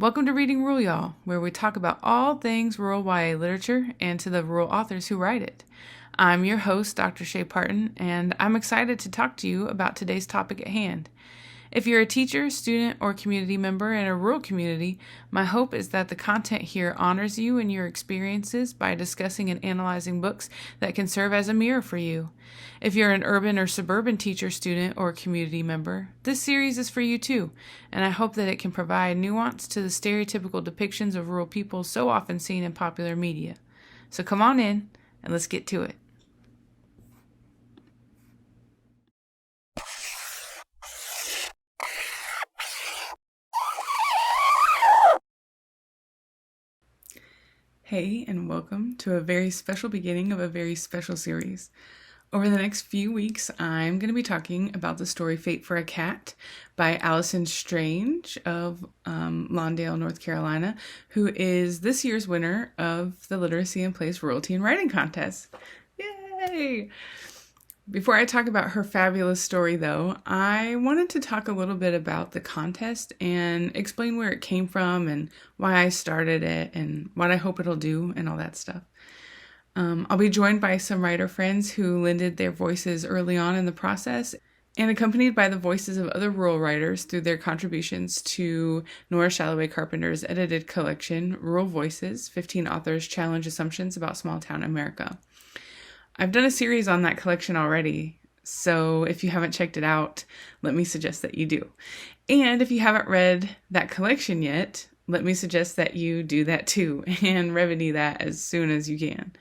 Welcome to Reading Rural, y'all, where we talk about all things rural YA literature and to the rural authors who write it. I'm your host, Dr. Shay Parton, and I'm excited to talk to you about today's topic at hand. If you're a teacher, student, or community member in a rural community, my hope is that the content here honors you and your experiences by discussing and analyzing books that can serve as a mirror for you. If you're an urban or suburban teacher, student, or community member, this series is for you too, and I hope that it can provide nuance to the stereotypical depictions of rural people so often seen in popular media. So come on in, and let's get to it. Hey, and welcome to a very special beginning of a very special series. Over the next few weeks, I'm going to be talking about the story Fate for a Cat by Allison Strange of Lawndale, North Carolina, who is this year's winner of the Literacy in Place Rural Teen Writing Contest. Yay! Before I talk about her fabulous story, though, I wanted to talk a little bit about the contest and explain where it came from and why I started it and what I hope it'll do and all that stuff. I'll be joined by some writer friends who lended their voices early on in the process and accompanied by the voices of other rural writers through their contributions to Nora Shalloway Carpenter's edited collection, Rural Voices, 15 Authors Challenge Assumptions About Small Town America. I've done a series on that collection already, so if you haven't checked it out, let me suggest that you do. And if you haven't read that collection yet, let me suggest that you do that too and remedy that as soon as you can.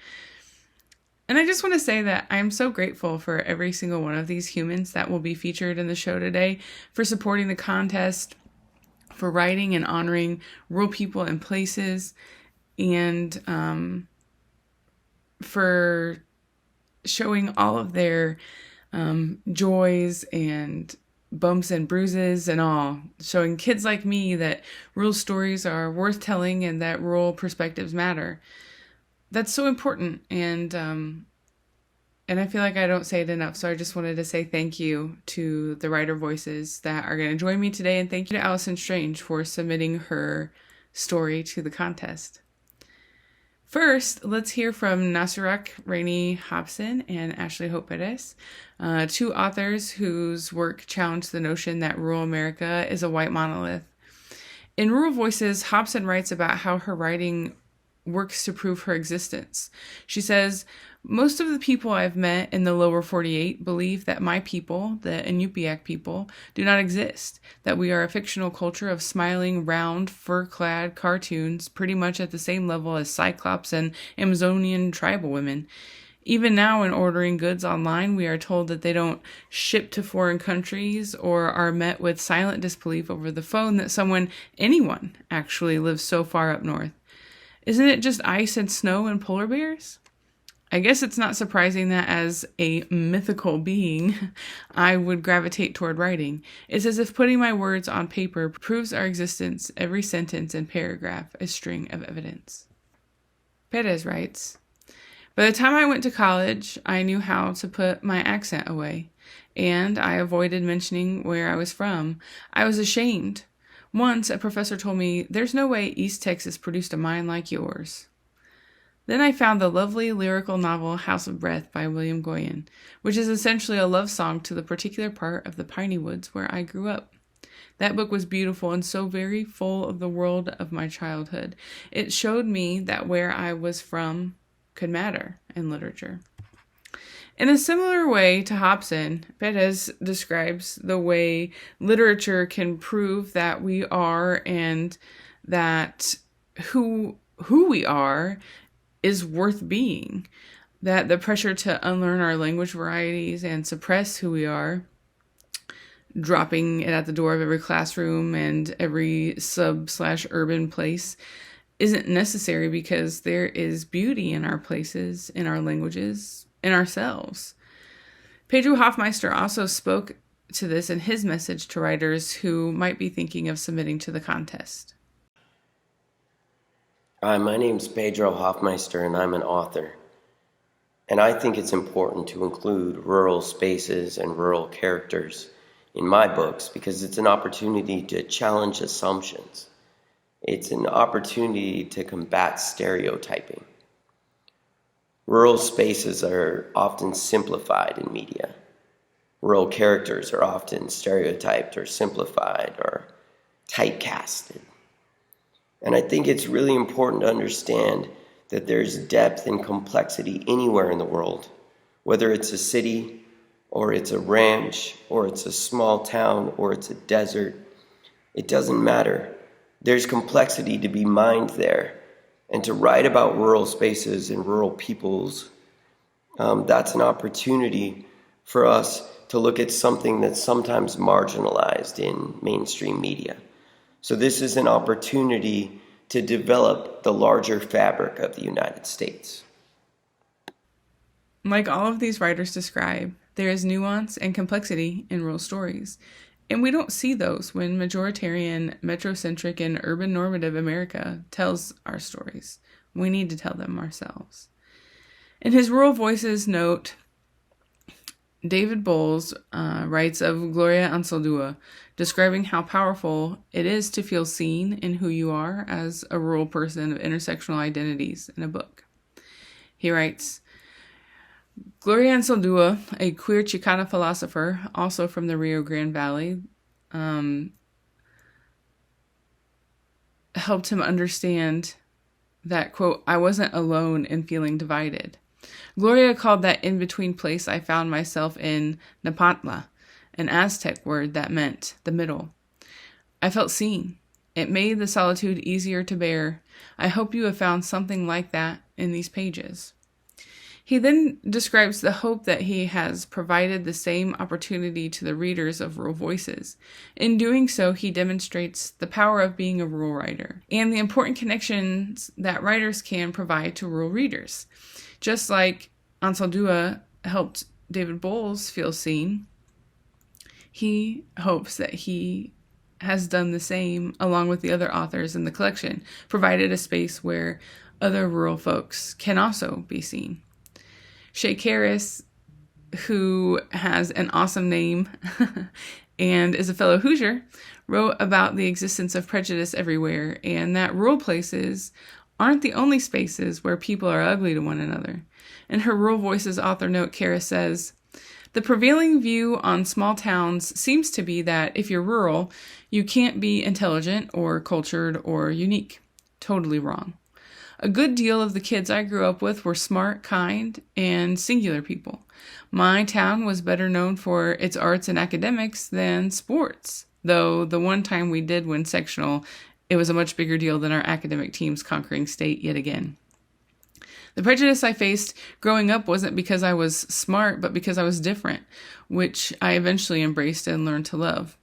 And I just want to say that I'm so grateful for every single one of these humans that will be featured in the show today, for supporting the contest, for writing and honoring rural people and places, and for showing all of their joys and bumps and bruises and all, showing kids like me that rural stories are worth telling and that rural perspectives matter. That's so important, and I feel like I don't say it enough, so I just wanted to say thank you to the writer voices that are going to join me today, and thank you to Allison Strange for submitting her story to the contest. First, let's hear from Nasirak Rainey Hobson and Ashley Hope Perez, two authors whose work challenged the notion that rural America is a white monolith. In Rural Voices, Hobson writes about how her writing works to prove her existence. She says, "Most of the people I've met in the lower 48 believe that my people, the Inupiaq people, do not exist, that we are a fictional culture of smiling, round, fur-clad cartoons pretty much at the same level as Cyclops and Amazonian tribal women. Even now, in ordering goods online, we are told that they don't ship to foreign countries or are met with silent disbelief over the phone that anyone, actually lives so far up north. Isn't it just ice and snow and polar bears? I guess it's not surprising that as a mythical being, I would gravitate toward writing. It's as if putting my words on paper proves our existence, every sentence and paragraph, a string of evidence." Perez writes, "By the time I went to college, I knew how to put my accent away, and I avoided mentioning where I was from. I was ashamed. Once, a professor told me, 'There's no way East Texas produced a mind like yours.' Then I found the lovely lyrical novel House of Breath by William Goyen, which is essentially a love song to the particular part of the piney woods where I grew up. That book was beautiful and so very full of the world of my childhood. It showed me that where I was from could matter in literature." In a similar way to Hobson, Perez describes the way literature can prove that we are and that who we are is worth being, that the pressure to unlearn our language varieties and suppress who we are, dropping it at the door of every classroom and every sub/urban place, isn't necessary because there is beauty in our places, in our languages, in ourselves. Pedro Hoffmeister also spoke to this in his message to writers who might be thinking of submitting to the contest. Hi, my name's Pedro Hoffmeister, and I'm an author. And I think it's important to include rural spaces and rural characters in my books because it's an opportunity to challenge assumptions It's an opportunity to combat stereotyping. Rural spaces are often simplified in media. Rural characters are often stereotyped or simplified or typecasted. And I think it's really important to understand that there's depth and complexity anywhere in the world, whether it's a city or it's a ranch or it's a small town or it's a desert. It doesn't matter. There's complexity to be mined there. And to write about rural spaces and rural peoples, that's an opportunity for us to look at something that's sometimes marginalized in mainstream media. So this is an opportunity to develop the larger fabric of the United States. Like all of these writers describe, there is nuance and complexity in rural stories. And we don't see those when majoritarian, metrocentric, and urban normative America tells our stories. We need to tell them ourselves. In his Rural Voices note, David Bowles writes of Gloria Anzaldúa, describing how powerful it is to feel seen in who you are as a rural person of intersectional identities in a book. He writes, Gloria Anzaldúa, a queer Chicana philosopher, also from the Rio Grande Valley, helped him understand that, quote, I wasn't alone in feeling divided. Gloria called that in-between place I found myself in Napantla, an Aztec word that meant the middle. I felt seen. It made the solitude easier to bear. I hope you have found something like that in these pages. He then describes the hope that he has provided the same opportunity to the readers of Rural Voices. In doing so, he demonstrates the power of being a rural writer and the important connections that writers can provide to rural readers. Just like Anzaldúa helped David Bowles feel seen, he hopes that he has done the same along with the other authors in the collection, provided a space where other rural folks can also be seen. Shay Karras, who has an awesome name and is a fellow Hoosier, wrote about the existence of prejudice everywhere and that rural places aren't the only spaces where people are ugly to one another. In her Rural Voices author note, Karras says, the prevailing view on small towns seems to be that if you're rural, you can't be intelligent or cultured or unique. Totally wrong. A good deal of the kids I grew up with were smart, kind, and singular people. My town was better known for its arts and academics than sports, though the one time we did win sectional, it was a much bigger deal than our academic teams conquering state yet again. The prejudice I faced growing up wasn't because I was smart, but because I was different, which I eventually embraced and learned to love.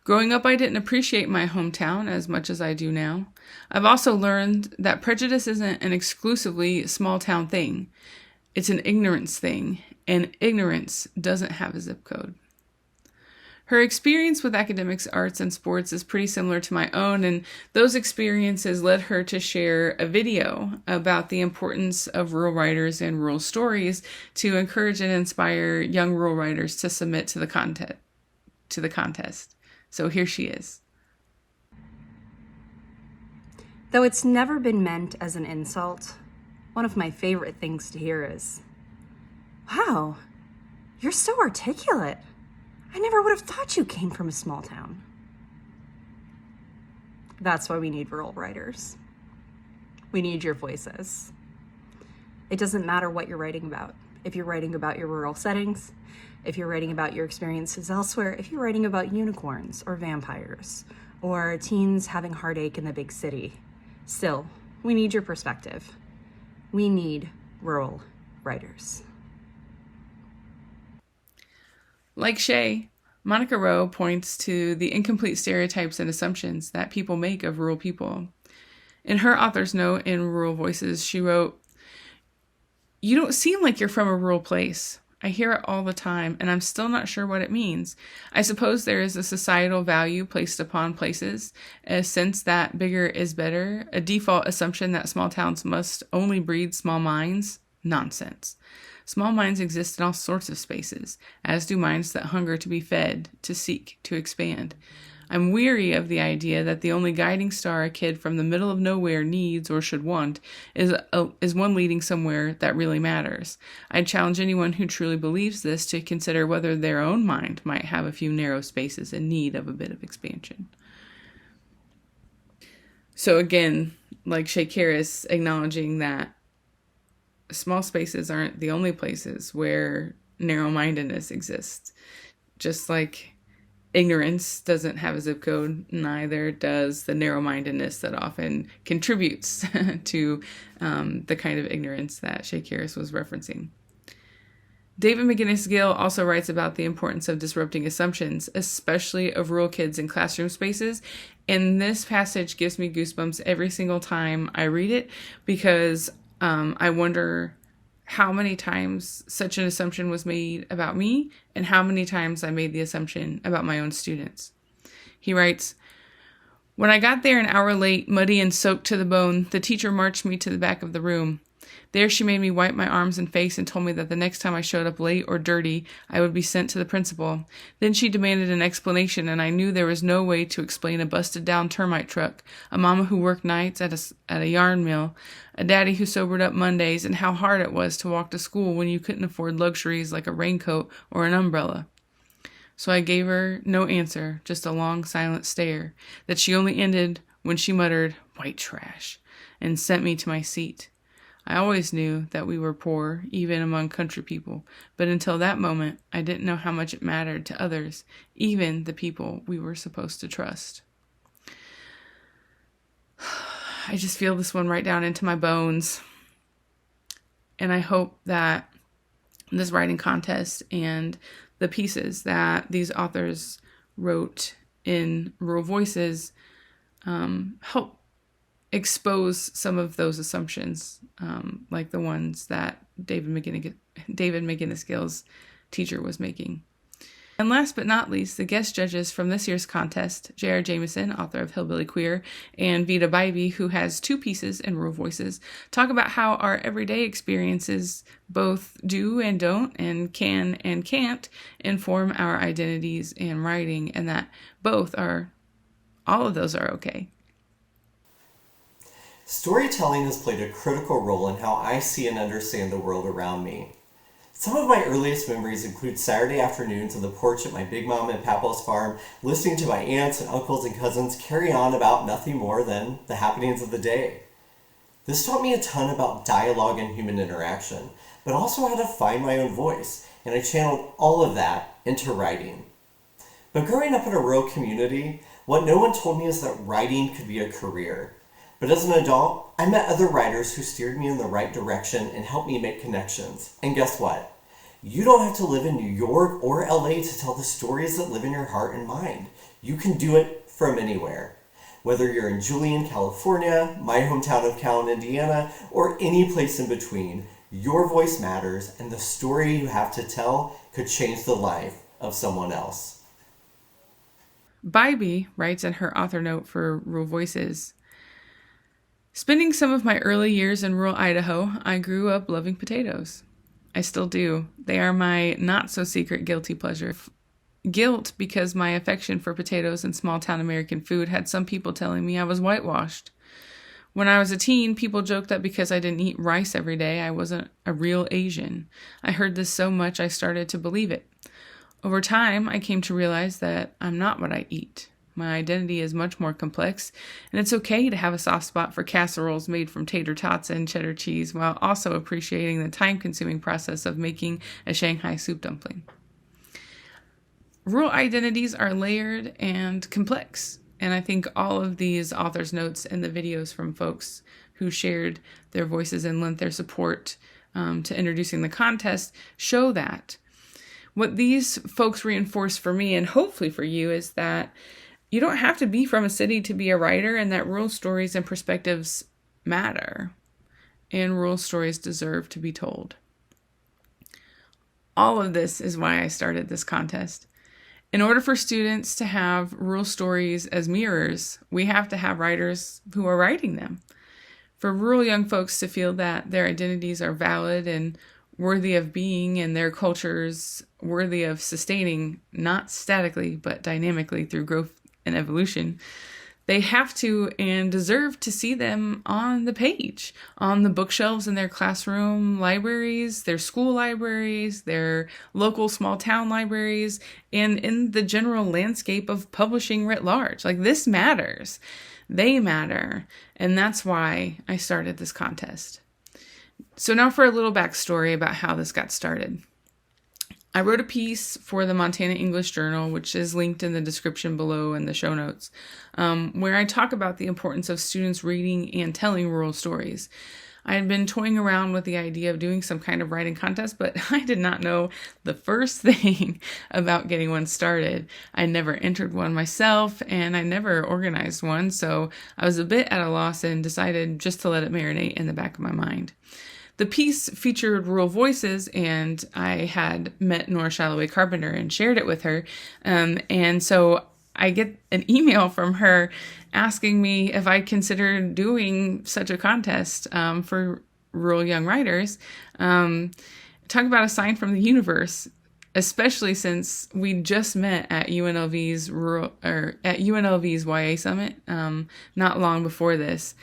Growing up, I didn't appreciate my hometown as much as I do now. I've also learned that prejudice isn't an exclusively small-town thing. It's an ignorance thing, and ignorance doesn't have a zip code. Her experience with academics, arts, and sports is pretty similar to my own, and those experiences led her to share a video about the importance of rural writers and rural stories to encourage and inspire young rural writers to submit to the contest. So here she is. Though it's never been meant as an insult, one of my favorite things to hear is, wow, you're so articulate. I never would have thought you came from a small town. That's why we need rural writers. We need your voices. It doesn't matter what you're writing about. If you're writing about your rural settings, if you're writing about your experiences elsewhere, if you're writing about unicorns or vampires or teens having heartache in the big city, still, we need your perspective. We need rural writers. Like Shay, Monica Rowe points to the incomplete stereotypes and assumptions that people make of rural people. In her author's note in Rural Voices, she wrote, "You don't seem like you're from a rural place. I hear it all the time, and I'm still not sure what it means. I suppose there is a societal value placed upon places, a sense that bigger is better, a default assumption that small towns must only breed small minds. Nonsense. Small minds exist in all sorts of spaces, as do minds that hunger to be fed, to seek, to expand. I'm weary of the idea that the only guiding star a kid from the middle of nowhere needs or should want is one leading somewhere that really matters. I challenge anyone who truly believes this to consider whether their own mind might have a few narrow spaces in need of a bit of expansion. So again, like Shea Harris, acknowledging that small spaces aren't the only places where narrow-mindedness exists. Just like ignorance doesn't have a zip code, neither does the narrow-mindedness that often contributes to the kind of ignorance that Shea Harris was referencing. David McGinnis Gill also writes about the importance of disrupting assumptions, especially of rural kids in classroom spaces. And this passage gives me goosebumps every single time I read it, because I wonder how many times such an assumption was made about me and how many times I made the assumption about my own students. He writes, "When I got there an hour late, muddy and soaked to the bone, the teacher marched me to the back of the room. There she made me wipe my arms and face and told me that the next time I showed up late or dirty, I would be sent to the principal. Then she demanded an explanation, and I knew there was no way to explain a busted-down termite truck, a mama who worked nights at a yarn mill, a daddy who sobered up Mondays, and how hard it was to walk to school when you couldn't afford luxuries like a raincoat or an umbrella. So I gave her no answer, just a long, silent stare, that she only ended when she muttered, 'White trash,' and sent me to my seat. I always knew that we were poor, even among country people, but until that moment, I didn't know how much it mattered to others, even the people we were supposed to trust." I just feel this one right down into my bones. And I hope that this writing contest and the pieces that these authors wrote in Rural Voices help expose some of those assumptions, like the ones that David McGinnis Gill's teacher was making. And last but not least, the guest judges from this year's contest, J.R. Jameson, author of Hillbilly Queer, and Vita Bybee, who has 2 pieces in Rural Voices, talk about how our everyday experiences both do and don't, and can and can't, inform our identities and writing, and that all of those are okay. Storytelling has played a critical role in how I see and understand the world around me. Some of my earliest memories include Saturday afternoons on the porch at my Big Mom and Papa's farm, listening to my aunts and uncles and cousins carry on about nothing more than the happenings of the day. This taught me a ton about dialogue and human interaction, but also how to find my own voice, and I channeled all of that into writing. But growing up in a rural community, what no one told me is that writing could be a career. But as an adult, I met other writers who steered me in the right direction and helped me make connections. And guess what? You don't have to live in New York or LA to tell the stories that live in your heart and mind. You can do it from anywhere. Whether you're in Julian, California, my hometown of Callan, Indiana, or any place in between, your voice matters, and the story you have to tell could change the life of someone else. Bybee writes in her author note for Rural Voices, "Spending some of my early years in rural Idaho, I grew up loving potatoes. I still do. They are my not-so-secret guilty pleasure. Guilt because my affection for potatoes and small-town American food had some people telling me I was whitewashed. When I was a teen, people joked that because I didn't eat rice every day, I wasn't a real Asian. I heard this so much I started to believe it. Over time, I came to realize that I'm not what I eat. My identity is much more complex, and it's okay to have a soft spot for casseroles made from tater tots and cheddar cheese while also appreciating the time-consuming process of making a Shanghai soup dumpling. Rural identities are layered and complex, and I think all of these authors' notes and the videos from folks who shared their voices and lent their support to introducing the contest show that. What these folks reinforce for me, and hopefully for you, is that you don't have to be from a city to be a writer, and that rural stories and perspectives matter, and rural stories deserve to be told. All of this is why I started this contest. In order for students to have rural stories as mirrors, we have to have writers who are writing them. For rural young folks to feel that their identities are valid and worthy of being, and their cultures worthy of sustaining, not statically, but dynamically through growth and evolution, they have to and deserve to see them on the page, on the bookshelves in their classroom libraries, their school libraries, their local small town libraries, and in the general landscape of publishing writ large. Like, this matters. They matter. And that's why I started this contest. So now for a little backstory about how this got started. I wrote a piece for the Montana English Journal, which is linked in the description below in the show notes, where I talk about the importance of students reading and telling rural stories. I had been toying around with the idea of doing some kind of writing contest, but I did not know the first thing about getting one started. I never entered one myself, and I never organized one, so I was a bit at a loss and decided just to let it marinate in the back of my mind. The piece featured rural voices, and I had met Nora Shalloway Carpenter and shared it with her. And so I get an email from her asking me if I considered doing such a contest for rural young writers. Talk about a sign from the universe, especially since we just met at UNLV's YA Summit not long before this.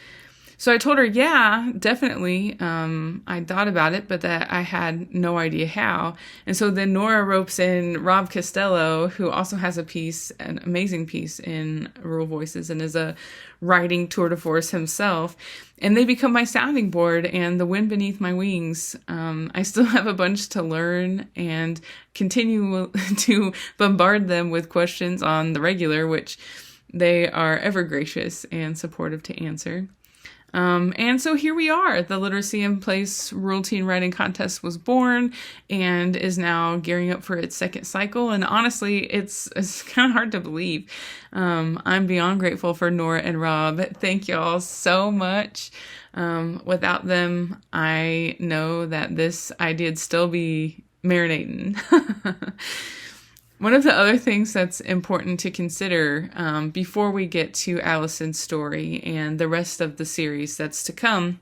So I told her, yeah, definitely. I thought about it, but that I had no idea how. And so then Nora ropes in Rob Costello, who also has a piece, an amazing piece in Rural Voices, and is a writing tour de force himself. And they become my sounding board and the wind beneath my wings. I still have a bunch to learn and continue to bombard them with questions on the regular, which they are ever gracious and supportive to answer. And so here we are. The Literacy in Place Rural Teen Writing Contest was born and is now gearing up for its second cycle. And honestly, it's kind of hard to believe. I'm beyond grateful for Nora and Rob. Thank y'all so much. Without them, I know that this idea'd still be marinating. One of the other things that's important to consider before we get to Allison's story and the rest of the series that's to come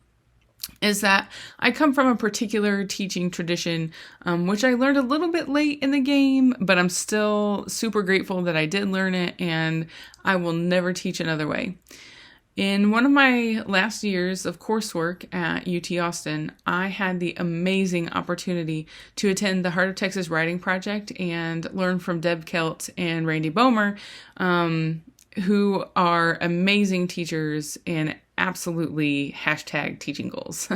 is that I come from a particular teaching tradition, which I learned a little bit late in the game, but I'm still super grateful that I did learn it, and I will never teach another way. In one of my last years of coursework at UT Austin, I had the amazing opportunity to attend the Heart of Texas Writing Project and learn from Deb Kelt and Randy Bomer, who are amazing teachers and absolutely #teaching goals.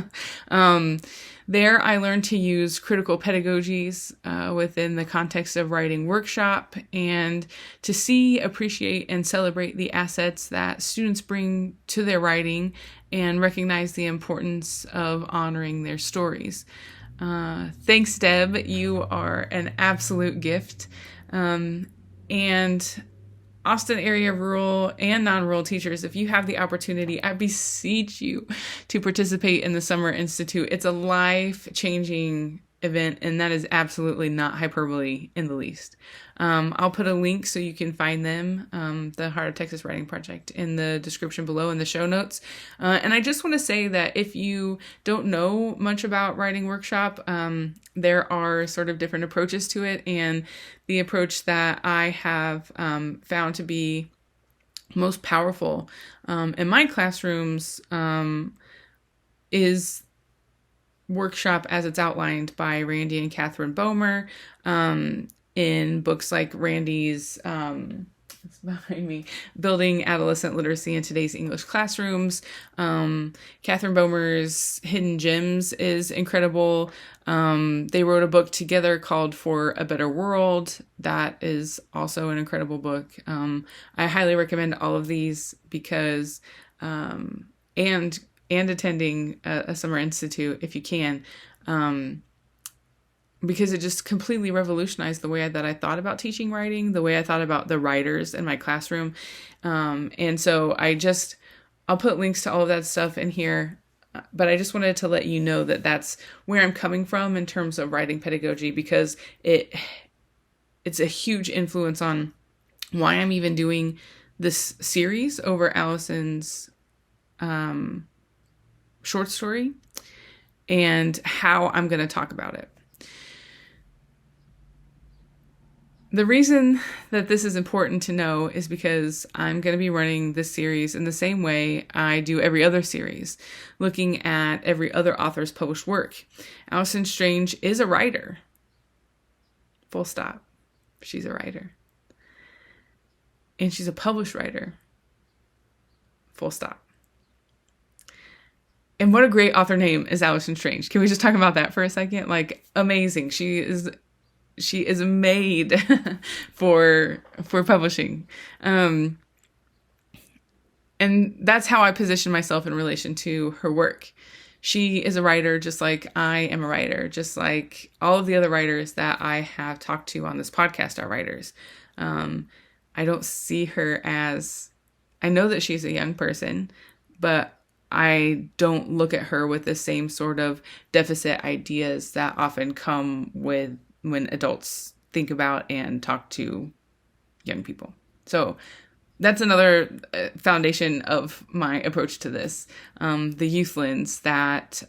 There, I learned to use critical pedagogies within the context of writing workshop and to see, appreciate, and celebrate the assets that students bring to their writing and recognize the importance of honoring their stories. Thanks, Deb. You are an absolute gift. And Austin area rural and non-rural teachers, if you have the opportunity, I beseech you to participate in the Summer Institute. It's a life-changing event, and that is absolutely not hyperbole in the least. I'll put a link so you can find them, the Heart of Texas Writing Project, in the description below in the show notes. And I just want to say that if you don't know much about writing workshop, there are sort of different approaches to it, and the approach that I have found to be most powerful in my classrooms is workshop as it's outlined by Randy and Catherine Bomer in books like Randy's it's behind me, Building Adolescent Literacy in Today's English Classrooms. Catherine Bomer's Hidden Gems is incredible. They wrote a book together called For a Better World. That is also an incredible book. I highly recommend all of these because, and attending a Summer Institute if you can, because it just completely revolutionized the way that I thought about teaching writing, the way I thought about the writers in my classroom. And so I'll put links to all of that stuff in here, but I just wanted to let you know that that's where I'm coming from in terms of writing pedagogy, because it's a huge influence on why I'm even doing this series over Allison's short story and how I'm going to talk about it. The reason that this is important to know is because I'm going to be running this series in the same way I do every other series, looking at every other author's published work. Allison Strange is a writer. Full stop. She's a writer. And she's a published writer. Full stop. And what a great author name is Allison Strange. Can we just talk about that for a second? Like, amazing. She is made for publishing. And that's how I position myself in relation to her work. She is a writer just like I am a writer, just like all of the other writers that I have talked to on this podcast are writers. I don't see her as, I know that she's a young person, but I don't look at her with the same sort of deficit ideas that often come with when adults think about and talk to young people. So that's another foundation of my approach to this. The youth lens that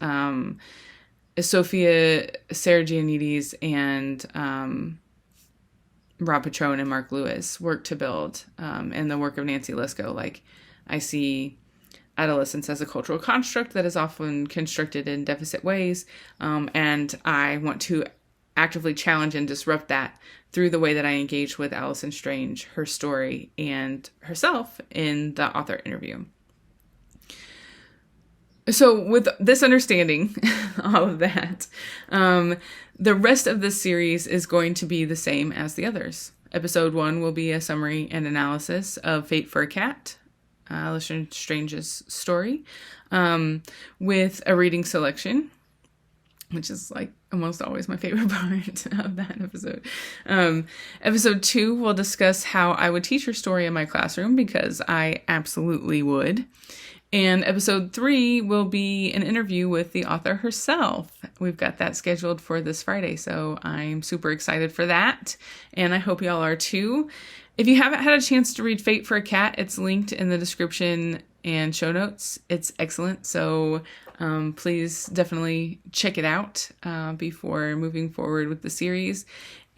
Sophia Saragianides and Rob Patrone and Mark Lewis work to build, and the work of Nancy Liskow. Like, I see adolescence as a cultural construct that is often constructed in deficit ways, and I want to actively challenge and disrupt that through the way that I engage with Allison Strange, her story, and herself in the author interview. So with this understanding, all of that, the rest of this series is going to be the same as the others. Episode 1 will be a summary and analysis of Fate for a Cat, Allison Strange's story, with a reading selection, which is like almost always my favorite part of that episode. Episode 2 will discuss how I would teach her story in my classroom, because I absolutely would. And episode 3 will be an interview with the author herself. We've got that scheduled for this Friday, so I'm super excited for that. And I hope y'all are too. If you haven't had a chance to read Fate for a Cat, it's linked in the description and show notes. It's excellent, so please definitely check it out before moving forward with the series.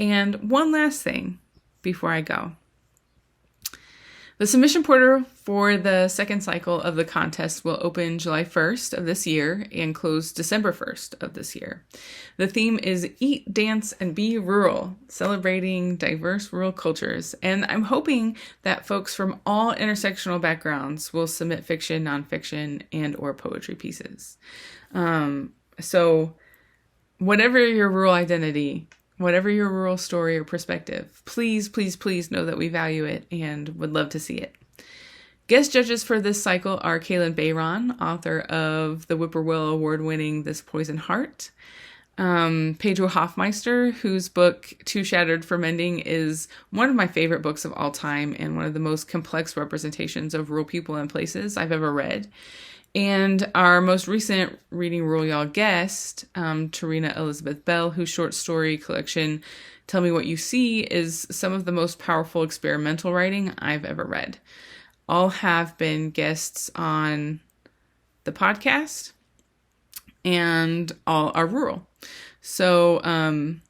And one last thing before I go. The submission portal for the second cycle of the contest will open July 1st of this year and close December 1st of this year. The theme is Eat, Dance, and Be Rural, celebrating diverse rural cultures. And I'm hoping that folks from all intersectional backgrounds will submit fiction, nonfiction, and or poetry pieces. So whatever your rural identity, whatever your rural story or perspective, please, please, please know that we value it and would love to see it. Guest judges for this cycle are Kaylin Bayron, author of the Whippoorwill Award-winning This Poison Heart. Pedro Hoffmeister, whose book Too Shattered for Mending is one of my favorite books of all time and one of the most complex representations of rural people and places I've ever read. And our most recent Reading Rural Y'all guest, Tarina Elizabeth Bell, whose short story collection, Tell Me What You See, is some of the most powerful experimental writing I've ever read. All have been guests on the podcast, and all are rural. So, and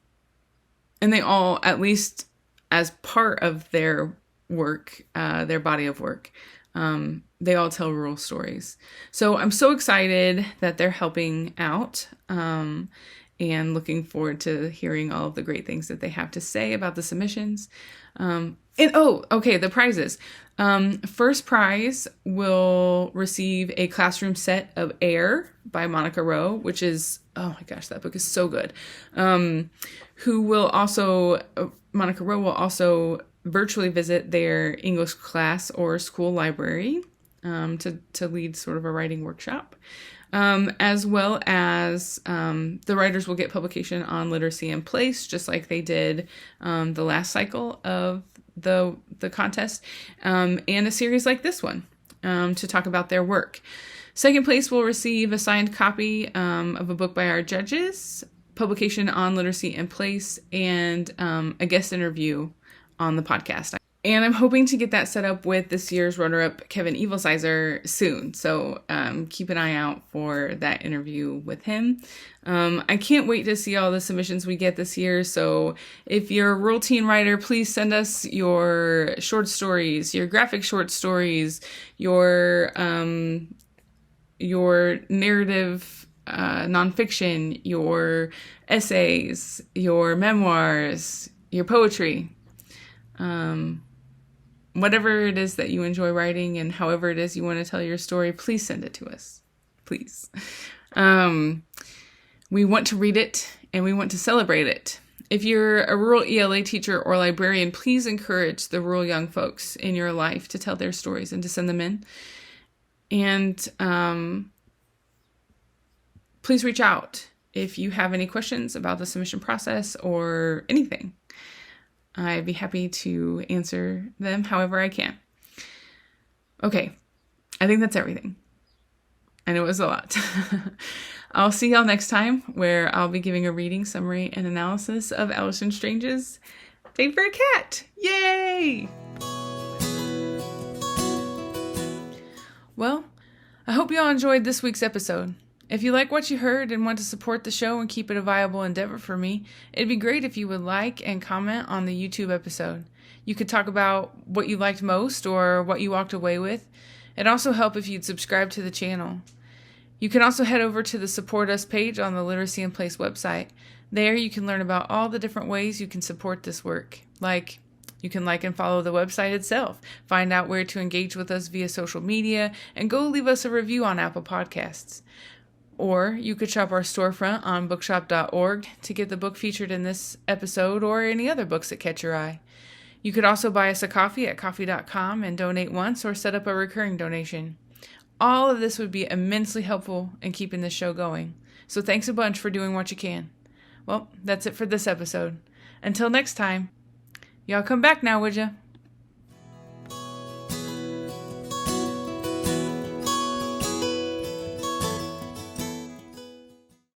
they all, at least as part of their work, their body of work, they all tell rural stories. So I'm so excited that they're helping out, and looking forward to hearing all of the great things that they have to say about the submissions. The prizes. First prize will receive a classroom set of Air by Monica Rowe, which is, oh my gosh, that book is so good. Monica Rowe will also virtually visit their English class or school library to lead sort of a writing workshop, as well as the writers will get publication on Literacy in Place, just like they did the last cycle of the contest, and a series like this one to talk about their work. Second place will receive a signed copy of a book by our judges, publication on Literacy in Place, and a guest interview on the podcast. And I'm hoping to get that set up with this year's runner-up, Kevin Evilsizer, soon. So keep an eye out for that interview with him. I can't wait to see all the submissions we get this year. So if you're a rural teen writer, please send us your short stories, your graphic short stories, your narrative nonfiction, your essays, your memoirs, your poetry. Whatever it is that you enjoy writing and however it is you want to tell your story, please send it to us. Please. We want to read it and we want to celebrate it. If you're a rural ELA teacher or librarian, please encourage the rural young folks in your life to tell their stories and to send them in. And please reach out if you have any questions about the submission process or anything. I'd be happy to answer them however I can. Okay, I think that's everything. And it was a lot. I'll see y'all next time, where I'll be giving a reading, summary, and analysis of Allison Strange's Fade for a Cat. Yay! Well, I hope y'all enjoyed this week's episode. If you like what you heard and want to support the show and keep it a viable endeavor for me, it'd be great if you would like and comment on the YouTube episode. You could talk about what you liked most or what you walked away with. It'd also help if you'd subscribe to the channel. You can also head over to the Support Us page on the Literacy in Place website. There you can learn about all the different ways you can support this work. Like, you can like and follow the website itself, find out where to engage with us via social media, and go leave us a review on Apple Podcasts. Or you could shop our storefront on bookshop.org to get the book featured in this episode or any other books that catch your eye. You could also buy us a coffee at coffee.com and donate once or set up a recurring donation. All of this would be immensely helpful in keeping this show going. So thanks a bunch for doing what you can. Well, that's it for this episode. Until next time, y'all come back now, would ya?